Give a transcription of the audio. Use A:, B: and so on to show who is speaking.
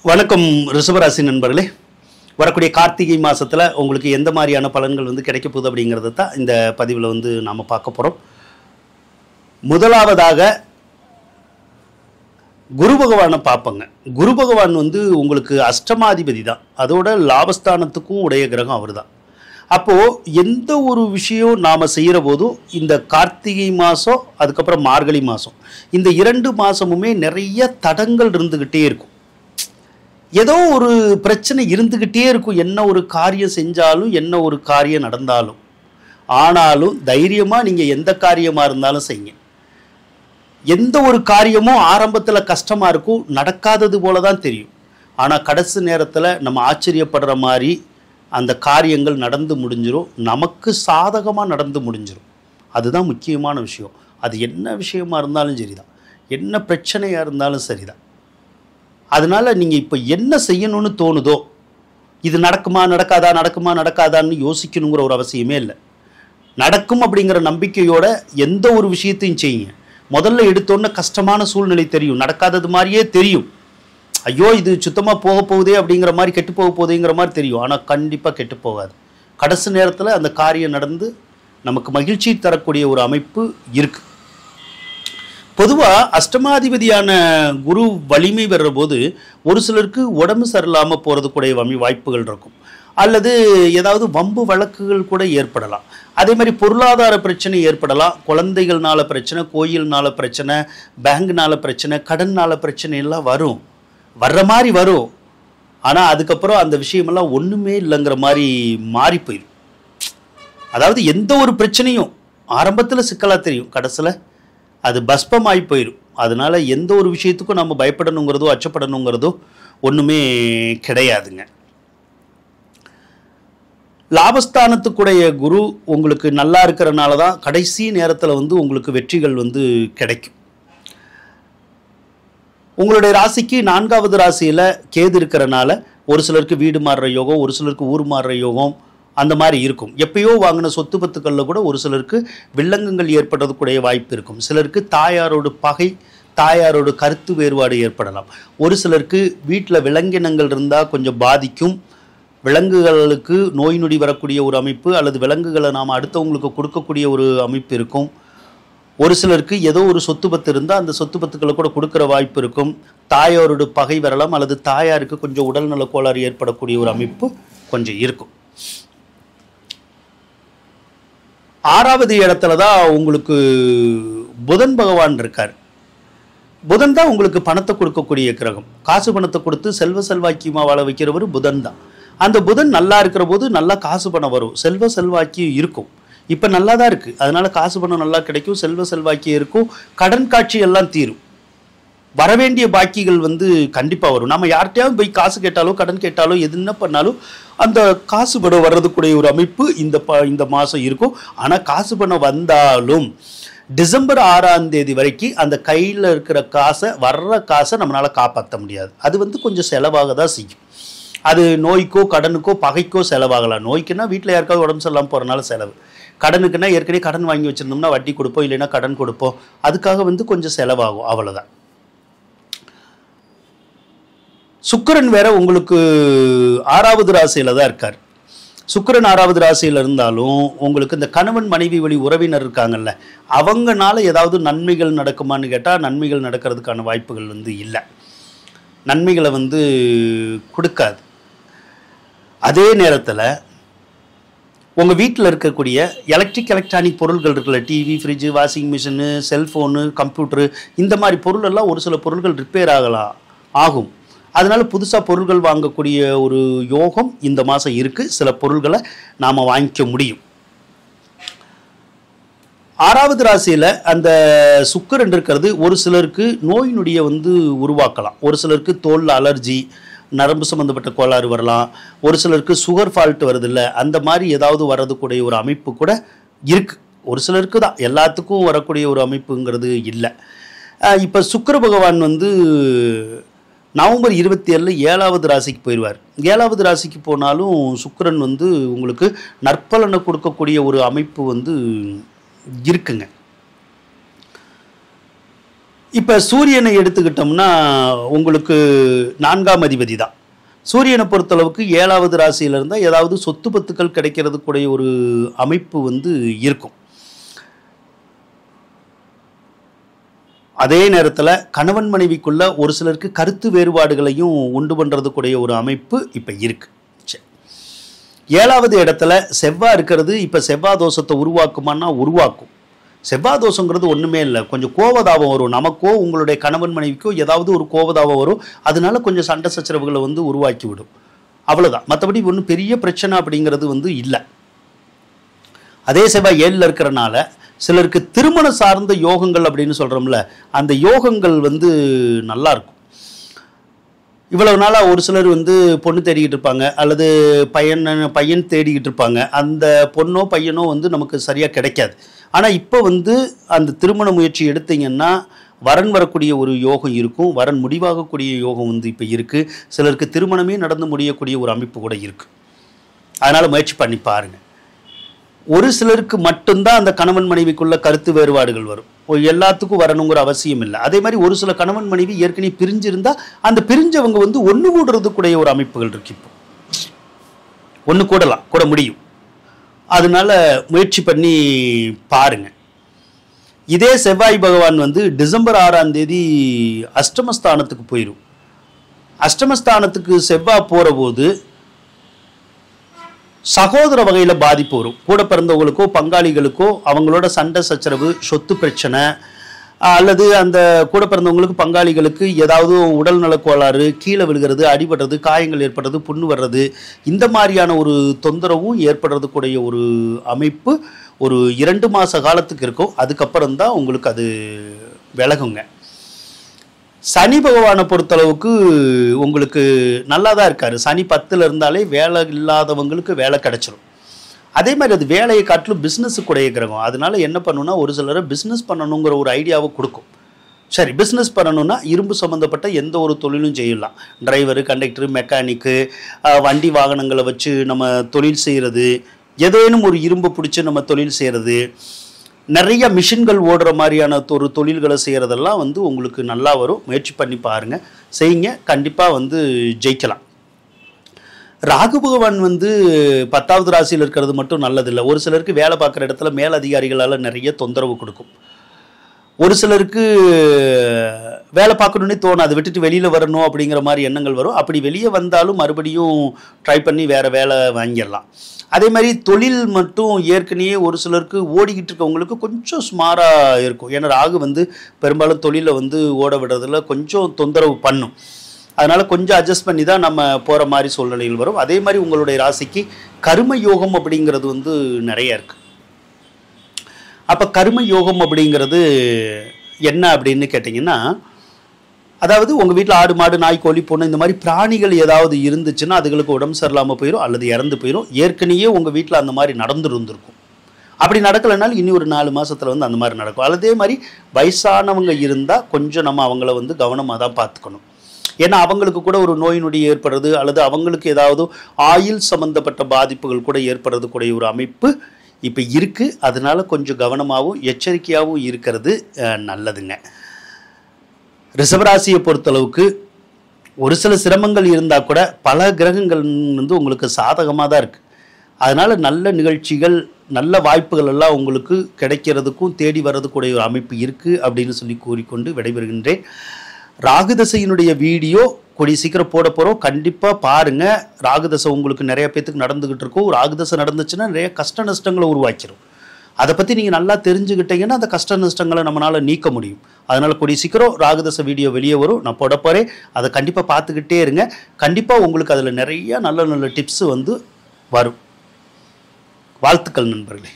A: வணக்கம் ரிஷபராசி நண்பர்களே. வரக்கூடிய கார்த்திகை மாதத்தில் உங்களுக்கு எந்த மாதிரியான பலன்கள் கிடைக்க போகுது அப்படிங்கிறத தான் இந்த பதிவில் நாம் பார்க்க போகிறோம். முதலாவதாக குரு பகவானை பார்ப்பங்க. குரு பகவான் உங்களுக்கு அஷ்டமாதிபதி தான், அதோட லாபஸ்தானத்துக்கும் உடைய கிரகம் அவர் தான். அப்போது எந்த ஒரு விஷயம் நாம் செய்கிற போதும் இந்த கார்த்திகை மாதம் அதுக்கப்புறம் மார்கழி மாதம் இந்த 2 மாதமுமே நிறைய தடங்கள் இருந்துக்கிட்டே இருக்கும். ஏதோ ஒரு பிரச்சனை இருந்துக்கிட்டே இருக்கும். என்ன ஒரு காரியம் செஞ்சாலும் என்ன ஒரு காரியம் நடந்தாலும், ஆனாலும் தைரியமாக நீங்கள் எந்த காரியமாக இருந்தாலும் செய்யுங்க. எந்த ஒரு காரியமும் ஆரம்பத்தில் கஷ்டமாக இருக்கும், நடக்காதது போல தான் தெரியும். ஆனால் கடைசி நேரத்தில் நம்ம ஆச்சரியப்படுற மாதிரி அந்த காரியங்கள் நடந்து முடிஞ்சிடும், நமக்கு சாதகமாக நடந்து முடிஞ்சிடும். அதுதான் முக்கியமான விஷயம். அது என்ன விஷயமா இருந்தாலும் சரிதான், என்ன பிரச்சனையாக இருந்தாலும் சரிதான். அதனால் நீங்கள் இப்போ என்ன செய்யணும்னு தோணுதோ, இது நடக்குமா நடக்காதா நடக்குமா நடக்காதான்னு யோசிக்கணுங்கிற ஒரு அவசியமே இல்லை. நடக்கும் அப்படிங்கிற நம்பிக்கையோட எந்த ஒரு விஷயத்தையும் செய்யுங்க. முதல்ல எடுத்தோன்னே கஷ்டமான சூழ்நிலை தெரியும், நடக்காதது மாதிரியே தெரியும். ஐயோ இது சுத்தமாக போக போகுதே அப்படிங்கிற மாதிரி, கெட்டு போக போகுதுங்கிற மாதிரி தெரியும். ஆனால் கண்டிப்பாக கெட்டு போகாது. கடைசி நேரத்தில் அந்த காரியம் நடந்து நமக்கு மகிழ்ச்சி தரக்கூடிய ஒரு அமைப்பு இருக்குது. பொதுவாக அஷ்டமாதிபதியான குரு வலிமை வர்ற போது ஒரு சிலருக்கு உடம்பு சரியில்லாமல் போகிறதுக்குடைய வாய்ப்புகள் இருக்கும், அல்லது ஏதாவது வம்பு வழக்குகள் கூட ஏற்படலாம். அதே மாதிரி பொருளாதார பிரச்சனை ஏற்படலாம். குழந்தைகள்னால பிரச்சனை, கோயில்னால பிரச்சனை, பேங்க்னால பிரச்சனை, கடன்னால பிரச்சனை எல்லாம் வரும், வர்ற மாதிரி வரும். ஆனால் அதுக்கப்புறம் அந்த விஷயமெல்லாம் ஒன்றுமே இல்லைங்கிற மாதிரி மாறி போயிடும். அதாவது எந்த ஒரு பிரச்சனையும் ஆரம்பத்தில் சிக்கலாக தெரியும், கடைசியில் அது பஸ்பமாகி போயிடும். அதனால் எந்த ஒரு விஷயத்துக்கும் நம்ம பயப்படணுங்கிறதோ அச்சப்படணுங்கிறதோ ஒன்றுமே கிடையாதுங்க. லாபஸ்தானத்துக்குடைய குரு உங்களுக்கு நல்லா இருக்கிறனால தான் கடைசி நேரத்தில் உங்களுக்கு வெற்றிகள் கிடைக்கும். உங்களுடைய ராசிக்கு 4வது ராசியில் கேது இருக்கிறனால ஒரு சிலருக்கு வீடு மாறுற யோகம், ஒரு சிலருக்கு ஊர் மாறுற யோகம், அந்த மாதிரி இருக்கும். எப்பயோ வாங்கின சொத்து பத்துக்களில் கூட ஒரு சிலருக்கு வில்லங்கங்கள் ஏற்படுறதுக்குடைய வாய்ப்பு இருக்கும். சிலருக்கு தாயாரோட பகை, தாயாரோட கருத்து வேறுபாடு ஏற்படலாம். ஒரு சிலருக்கு வீட்டில் விலங்கினங்கள் இருந்தால் கொஞ்சம் பாதிக்கும். விலங்குகளுக்கு நோய் நொடி வரக்கூடிய ஒரு அமைப்பு, அல்லது விலங்குகளை நாம் அடுத்தவங்களுக்கு கொடுக்கக்கூடிய ஒரு அமைப்பு இருக்கும். ஒரு சிலருக்கு ஏதோ ஒரு சொத்து பத்து இருந்தால் அந்த சொத்து பத்துக்களை கூட கொடுக்குற வாய்ப்பு இருக்கும். தாயாரோட பகை வரலாம், அல்லது தாயாருக்கு கொஞ்சம் உடல்நல கோளாறு ஏற்படக்கூடிய ஒரு அமைப்பு கொஞ்சம் இருக்கும். 6வது இடத்துல தான் உங்களுக்கு புதன் பகவான் இருக்கார். புதன் தான் உங்களுக்கு பணத்தை கொடுக்கக்கூடிய கிரகம். காசு பணத்தை கொடுத்து செல்வ செல்வாக்கியமா வாழ வைக்கிறவர் புதன் தான். அந்த புதன் நல்லா இருக்கிற போது நல்லா காசு பணம் வரும், செல்வ செல்வாக்கியம் இருக்கும். இப்போ நல்லா தான் இருக்குது, அதனால காசு பணம் நல்லா கிடைக்கும், செல்வ செல்வாக்கியம் இருக்கும், கடன் காட்சி எல்லாம் தீரும். வரவேண்டிய பாக்கிகள் கண்டிப்பாக வரும். நம்ம யார்கிட்டையாவது போய் காசு கேட்டாலோ கடன் கேட்டாலோ எது என்ன பண்ணாலும் அந்த காசு பணம் வர்றதுக்குடைய ஒரு அமைப்பு இந்த மாதம் இருக்கும். ஆனால் காசு பணம் வந்தாலும் டிசம்பர் 6ஆம் தேதி வரைக்கும் அந்த கையில் இருக்கிற காசை, வர்ற காசை நம்மளால் காப்பாற்ற முடியாது. அது கொஞ்சம் செலவாக தான் செய்யும். அது நோய்க்கோ கடனுக்கோ பகைக்கோ செலவாகலாம். நோய்க்குன்னா வீட்டில் யாருக்காவது உடம்பு சரியில்லாமல் போகிறனால செலவு, கடனுக்குன்னா ஏற்கனவே கடன் வாங்கி வச்சுருந்தோம்னா வட்டி கொடுப்போம், இல்லைன்னா கடன் கொடுப்போம், அதுக்காக கொஞ்சம் செலவாகும், அவ்வளோதான். சுக்கிரன் வேற உங்களுக்கு 6வது ராசியில் தான் இருக்கார். சுக்கிரன் 6வது ராசியில் இருந்தாலும் உங்களுக்கு இந்த கணவன் மனைவி வழி உறவினர் இருக்காங்கல்ல, அவங்கனால ஏதாவது நன்மைகள் நடக்குமான்னு கேட்டால் நன்மைகள் நடக்கிறதுக்கான வாய்ப்புகள் இல்லை. நன்மைகளை கொடுக்காது. அதே நேரத்தில் உங்கள் வீட்டில் இருக்கக்கூடிய எலக்ட்ரானிக் பொருள்கள் இருக்குல்ல, TV, fridge, washing machine, cellphone, computer, இந்த மாதிரி பொருளெல்லாம் ஒரு சில பொருட்கள் ரிப்பேர் ஆகும். அதனால் புதுசாக பொருள்கள் வாங்கக்கூடிய ஒரு யோகம் இந்த மாதம் இருக்குது. சில பொருள்களை நாம் வாங்கிக்க முடியும். 6வது ராசியில் அந்த சுக்கிரன் இருக்கிறது ஒரு சிலருக்கு நோய் நொடியை உருவாக்கலாம். ஒரு சிலருக்கு தோல் அலர்ஜி, நரம்பு சம்மந்தப்பட்ட கோளாறு வரலாம். ஒரு சிலருக்கு சுகர் ஃபால்ட் வருது இல்லை, அந்த மாதிரி ஏதாவது வர்றதுக்கூடிய ஒரு அமைப்பு கூட இருக்குது. ஒரு சிலருக்கு தான், எல்லாத்துக்கும் வரக்கூடிய ஒரு அமைப்புங்கிறது இல்லை. இப்போ சுக்கிர பகவான் நவம்பர் 27 7வது ராசிக்கு போயிடுவார். 7வது ராசிக்கு போனாலும் சுக்கிரன் உங்களுக்கு நற்பலனை கொடுக்கக்கூடிய ஒரு அமைப்பு இருக்குங்க. இப்போ சூரியனை எடுத்துக்கிட்டோம்னா உங்களுக்கு 4ஆம் அதிபதி தான். சூரியனை பொறுத்தளவுக்கு 7வது ராசியில் இருந்தால் ஏதாவது சொத்து பத்துக்கள் கிடைக்கிறதுக்குடைய ஒரு அமைப்பு வந்து இருக்கும். அதே நேரத்தில் கணவன் மனைவிக்குள்ள ஒரு சிலருக்கு கருத்து வேறுபாடுகளையும் உண்டு பண்ணுறதுக்குடைய ஒரு அமைப்பு இப்போ இருக்குது. 7வது இடத்துல செவ்வாய் இருக்கிறது. இப்போ செவ்வாய் தோஷத்தை உருவாக்குமான்னா உருவாக்கும். செவ்வாய் தோஷங்கிறது ஒன்றுமே இல்லை, கொஞ்சம் கோபதாபம் வரும். நமக்கோ உங்களுடைய கணவன் மனைவிக்கோ ஏதாவது ஒரு கோபதாபம் வரும். அதனால கொஞ்சம் சண்டை சச்சரவுகளை வந்து உருவாக்கி விடும், அவ்வளோதான். மற்றபடி ஒன்றும் பெரிய பிரச்சனை அப்படிங்கிறது வந்து இல்லை. அதே செவ்வாய் 7ல் இருக்கிறனால சிலருக்கு திருமணம் சார்ந்த யோகங்கள் அப்படின்னு சொல்கிறோம்ல, அந்த யோகங்கள் வந்து நல்லாயிருக்கும். இவ்வளவு நாளாக ஒரு சிலர் வந்து பொண்ணு தேடிக்கிட்டு இருப்பாங்க, அல்லது பையன் தேடிக்கிட்டு இருப்பாங்க. அந்த பொண்ணோ பையனோ வந்து நமக்கு சரியாக கிடைக்காது. ஆனால் இப்போ வந்து அந்த திருமண முயற்சி எடுத்தீங்கன்னா வரன் வரக்கூடிய ஒரு யோகம் இருக்கும். வரன் முடிவாகக்கூடிய யோகம் வந்து இப்போ இருக்குது. சிலருக்கு திருமணமே நடந்து முடியக்கூடிய ஒரு அமைப்பு கூட இருக்குது. அதனால் முயற்சி பண்ணி பாருங்கள். ஒரு சிலருக்கு மட்டும்தான் அந்த கணவன் மனைவிக்குள்ள கருத்து வேறுபாடுகள் வரும். எல்லாத்துக்கும் வரணுங்கிற அவசியம் இல்லை. அதே மாதிரி ஒரு சில கணவன் மனைவி ஏற்கனவே பிரிஞ்சிருந்தா அந்த பிரிஞ்சவங்க வந்து ஒன்று கூடுறதுக்குடைய ஒரு அமைப்புகள் இருக்கு. இப்போ ஒன்று கூட முடியும். அதனால முயற்சி பண்ணி பாருங்க. இதே செவ்வாய் பகவான் வந்து டிசம்பர் 6ஆம் தேதி அஷ்டமஸ்தானத்துக்கு போயிடும். அஷ்டமஸ்தானத்துக்கு செவ்வாய் போகிற போது சகோதர வகையில் பாதிப்பு வரும். கூட பிறந்தவங்களுக்கோ பங்காளிகளுக்கோ அவங்களோட சண்டை சச்சரவு, சொத்து பிரச்சனை, அல்லது அந்த கூட பிறந்தவங்களுக்கு பங்காளிகளுக்கு ஏதாவது உடல் நலக்கோளாறு, கீழே விழுகிறது, அடிபடுறது, காயங்கள் ஏற்படுறது, புண்ணு வர்றது, இந்த மாதிரியான ஒரு தொந்தரவும் ஏற்படுறதுக்குடைய ஒரு அமைப்பு ஒரு 2 மாத காலத்துக்கு இருக்கும். அதுக்கப்புறம் தான் உங்களுக்கு அது விலகுங்க. சனி பகவானை பொறுத்தளவுக்கு உங்களுக்கு நல்லா தான் இருக்கார். சனி 10ல் இருந்தாலே வேலை இல்லாதவங்களுக்கு வேலை கிடைச்சிடும். அதே மாதிரி அது வேலையை காட்டிலும் பிஸ்னஸுக்கு உடைய கிரகம். அதனால என்ன பண்ணுன்னா ஒரு சிலரை பிஸ்னஸ் பண்ணணுங்கிற ஒரு ஐடியாவை கொடுக்கும். சரி, பிஸ்னஸ் பண்ணணுன்னா இரும்பு சம்மந்தப்பட்ட எந்த ஒரு தொழிலும் செய்யலாம். டிரைவரு, கண்டக்டரு, மெக்கானிக்கு, வண்டி வாகனங்களை வச்சு நம்ம தொழில் செய்கிறது, ஏதேனும் ஒரு இரும்பு பிடிச்சி நம்ம தொழில் செய்கிறது, நிறைய மிஷின்கள் ஓடுற மாதிரியான ஒரு தொழில்களை செய்கிறதெல்லாம் வந்து உங்களுக்கு நல்லா வரும். முயற்சி பண்ணி பாருங்கள், செய்யுங்க. கண்டிப்பாக வந்து ஜெயிக்கலாம். ராகு பகவான் வந்து 10வது ராசியில் இருக்கிறது மட்டும் நல்லதில்லை. ஒரு சிலருக்கு வேலை பார்க்குற இடத்துல மேலதிகாரிகளால் நிறைய தொந்தரவு கொடுக்கும். ஒரு சிலருக்கு வேலை பார்க்கணுன்னே தோணும், அதை விட்டுட்டு வெளியில் வரணும் அப்படிங்கிற மாதிரி எண்ணங்கள் வரும். அப்படி வெளியே வந்தாலும் மறுபடியும் ட்ரை பண்ணி வேறு வேலை வாங்கிடலாம். அதே மாதிரி தொழில் மட்டும் ஏற்கனவே ஒரு சிலருக்கு ஓடிக்கிட்டு இருக்கவங்களுக்கு கொஞ்சம் ஸ்மாராக இருக்கும். ஏன்னா ராகு வந்து பெரும்பாலும் தொழிலை வந்து ஓட விடுறதுல கொஞ்சம் தொந்தரவு பண்ணும். அதனால் கொஞ்சம் அட்ஜஸ்ட் பண்ணி தான் நம்ம போகிற மாதிரி சூழ்நிலைகள் வரும். அதே மாதிரி உங்களுடைய ராசிக்கு கர்ம யோகம் அப்படிங்கிறது வந்து நிறைய இருக்குது. அப்போ கர்ம யோகம் அப்படிங்கிறது என்ன அப்படின்னு கேட்டிங்கன்னா, அதாவது உங்கள் வீட்டில் ஆடு, மாடு, நாய், கோழி, பொண்ணு இந்த மாதிரி பிராணிகள் ஏதாவது இருந்துச்சுன்னா அதுகளுக்கு உடம்பு சரியில்லாமல் போயிடும் அல்லது இறந்து போயிடும். ஏற்கனவே உங்கள் வீட்டில் அந்த மாதிரி நடந்துருந்துருக்கும். அப்படி நடக்கலைனாலும் இன்னும் ஒரு 4 மாதத்தில் வந்து அந்த மாதிரி நடக்கும். அதே மாதிரி வயசானவங்க இருந்தால் கொஞ்சம் நம்ம அவங்கள வந்து கவனமாக தான் பார்த்துக்கணும். ஏன்னா அவங்களுக்கு கூட ஒரு நோய் நொடி ஏற்படுறது அல்லது அவங்களுக்கு ஏதாவது ஆயில் சம்மந்தப்பட்ட பாதிப்புகள் கூட ஏற்படுறதுக்குடைய ஒரு அமைப்பு இப்போ இருக்குது. அதனால கொஞ்சம் கவனமாகவும் எச்சரிக்கையாகவும் இருக்கிறது நல்லதுங்க. ரிஷபராசியை பொறுத்தளவுக்கு ஒரு சில சிரமங்கள் இருந்தால் கூட பல கிரகங்கள் வந்து உங்களுக்கு சாதகமாக தான் இருக்குது. அதனால் நல்ல நிகழ்ச்சிகள், நல்ல வாய்ப்புகள் எல்லாம் உங்களுக்கு கிடைக்கிறதுக்கும் தேடி வர்றதுக்குடைய ஒரு அமைப்பு இருக்குது அப்படின்னு சொல்லி கூறிக்கொண்டு விடைபெறுகின்றேன். ராகுதசையினுடைய வீடியோ கூடிய சீக்கிரம் போட போகிறோம், கண்டிப்பாக பாருங்கள். ராகுதசை உங்களுக்கு நிறைய பேத்துக்கு நடந்துக்கிட்டு இருக்கும். ராகுதசை நடந்துச்சுன்னா நிறைய கஷ்ட நஷ்டங்களை உருவாக்கிடும். அதை பற்றி நீங்கள் நல்லா தெரிஞ்சுக்கிட்டீங்கன்னா அந்த கஷ்ட நஷ்டங்களை நம்மளால் நீக்க முடியும். அதனால் கூடிய சீக்கிரம் ராகுதசை வீடியோ வெளியே வரும், நான் போட போகிறேன். அதை கண்டிப்பாக பார்த்துக்கிட்டே இருங்க. கண்டிப்பாக உங்களுக்கு அதில் நிறைய நல்ல நல்ல டிப்ஸு வந்து வரும். வாழ்த்துக்கள் நண்பர்களே.